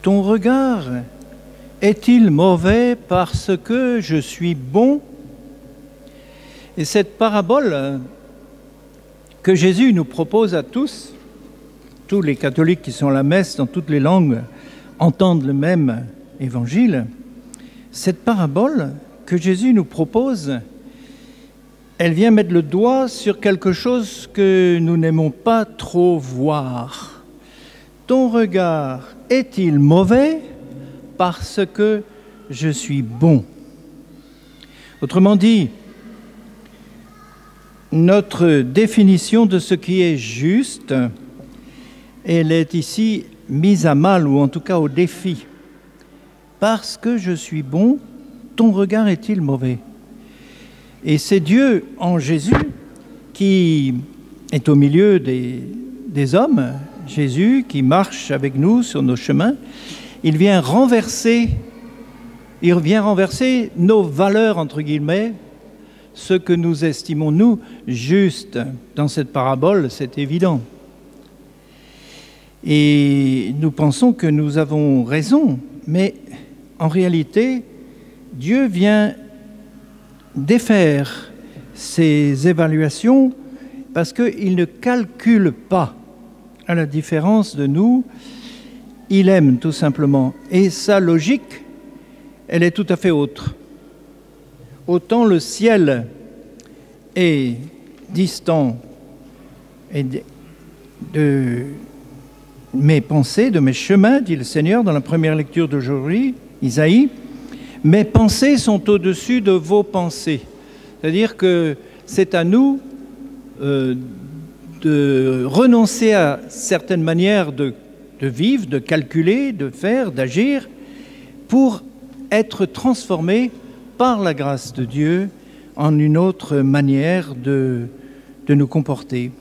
ton regard est-il mauvais parce que je suis bon? Et cette parabole que Jésus nous propose à tous les catholiques qui sont à la messe dans toutes les langues entendent le même évangile, cette parabole que Jésus nous propose, elle vient mettre le doigt sur quelque chose que nous n'aimons pas trop voir. Ton regard est-il mauvais parce que je suis bon? Autrement dit, notre définition de ce qui est juste, elle est ici mise à mal, ou en tout cas au défi. Parce que je suis bon, ton regard est-il mauvais? Et c'est Dieu en Jésus qui est au milieu des hommes, Jésus qui marche avec nous sur nos chemins. Il vient renverser nos valeurs, entre guillemets, ce que nous estimons, nous, juste. Dans cette parabole, c'est évident. Et nous pensons que nous avons raison, mais en réalité, Dieu vient défaire ces évaluations parce qu'il ne calcule pas, à la différence de nous, il aime tout simplement. Et sa logique, elle est tout à fait autre. Autant le ciel est distant de mes pensées, de mes chemins, dit le Seigneur dans la première lecture d'aujourd'hui, Isaïe, mes pensées sont au-dessus de vos pensées. C'est-à-dire que c'est à nous de renoncer à certaines manières de vivre, de calculer, de faire, d'agir, pour être transformés par la grâce de Dieu en une autre manière de nous comporter.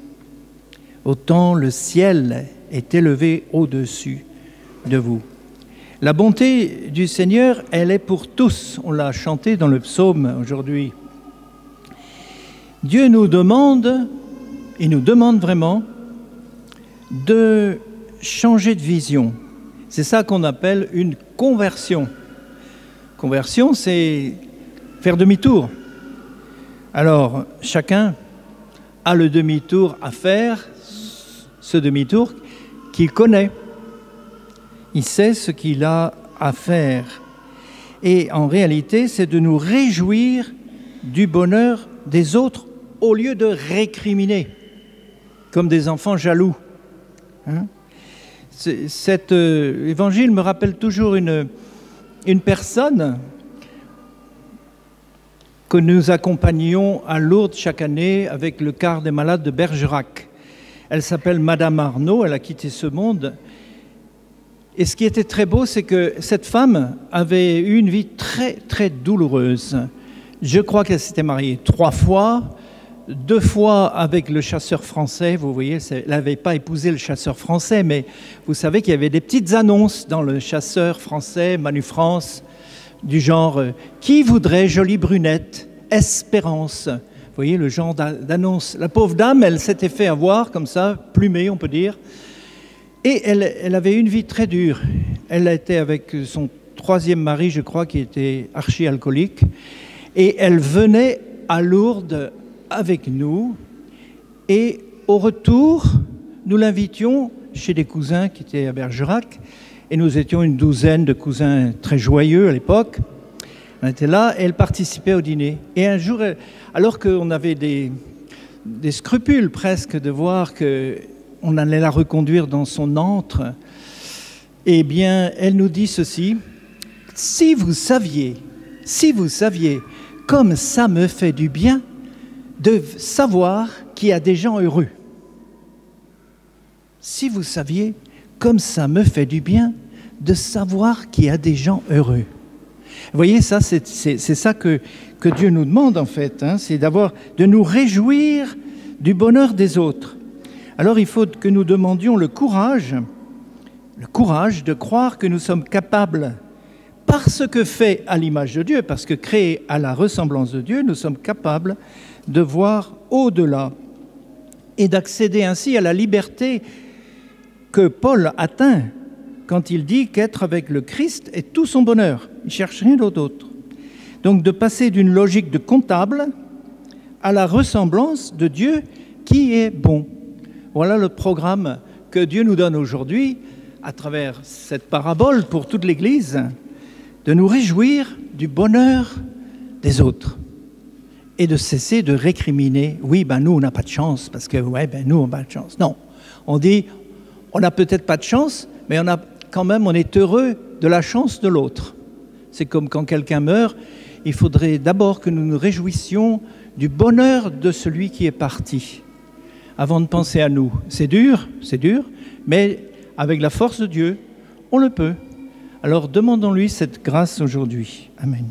Autant le ciel est élevé au-dessus de vous. La bonté du Seigneur, elle est pour tous. On l'a chanté dans le psaume aujourd'hui. Dieu nous demande, il nous demande vraiment, de changer de vision. C'est ça qu'on appelle une conversion. Conversion, c'est faire demi-tour. Alors, chacun a le demi-tour à faire, ce demi-tour qu'il connaît. Il sait ce qu'il a à faire. Et en réalité, c'est de nous réjouir du bonheur des autres au lieu de récriminer, comme des enfants jaloux. Cet évangile me rappelle toujours une personne que nous accompagnons à Lourdes chaque année avec le quart des malades de Bergerac. Elle s'appelle Madame Arnaud, elle a quitté ce monde. Et ce qui était très beau, c'est que cette femme avait eu une vie très, très douloureuse. Je crois qu'elle s'était mariée 3 fois, 2 fois avec le chasseur français. Vous voyez, elle n'avait pas épousé le chasseur français, mais vous savez qu'il y avait des petites annonces dans le chasseur français, Manu France, du genre « Qui voudrait jolie brunette? Espérance ». Vous voyez, le genre d'annonce. La pauvre dame, elle s'était fait avoir comme ça, plumée, on peut dire. Et elle avait une vie très dure. Elle était avec son 3e mari, je crois, qui était archi-alcoolique. Et elle venait à Lourdes avec nous. Et au retour, nous l'invitions chez des cousins qui étaient à Bergerac. Et nous étions une douzaine de cousins très joyeux à l'époque. On était là et elle participait au dîner. Et un jour, alors qu'on avait des scrupules presque de voir qu'on allait la reconduire dans son antre, eh bien, elle nous dit ceci: si vous saviez comme ça me fait du bien de savoir qu'il y a des gens heureux. Si vous saviez comme ça me fait du bien de savoir qu'il y a des gens heureux. Vous voyez, ça, c'est ça que Dieu nous demande, en fait, c'est de nous réjouir du bonheur des autres. Alors, il faut que nous demandions le courage de croire que nous sommes capables, parce que fait à l'image de Dieu, parce que créé à la ressemblance de Dieu, nous sommes capables de voir au-delà et d'accéder ainsi à la liberté que Paul atteint quand il dit qu'être avec le Christ est tout son bonheur. Il ne cherche rien d'autre. Donc de passer d'une logique de comptable à la ressemblance de Dieu qui est bon. Voilà le programme que Dieu nous donne aujourd'hui à travers cette parabole pour toute l'Église, de nous réjouir du bonheur des autres et de cesser de récriminer. Oui, nous, on n'a pas de chance parce que, nous, on n'a pas de chance. Non, on dit, on n'a peut-être pas de chance, mais on est heureux de la chance de l'autre. C'est comme quand quelqu'un meurt, il faudrait d'abord que nous nous réjouissions du bonheur de celui qui est parti, avant de penser à nous. C'est dur, mais avec la force de Dieu, on le peut. Alors demandons-lui cette grâce aujourd'hui. Amen.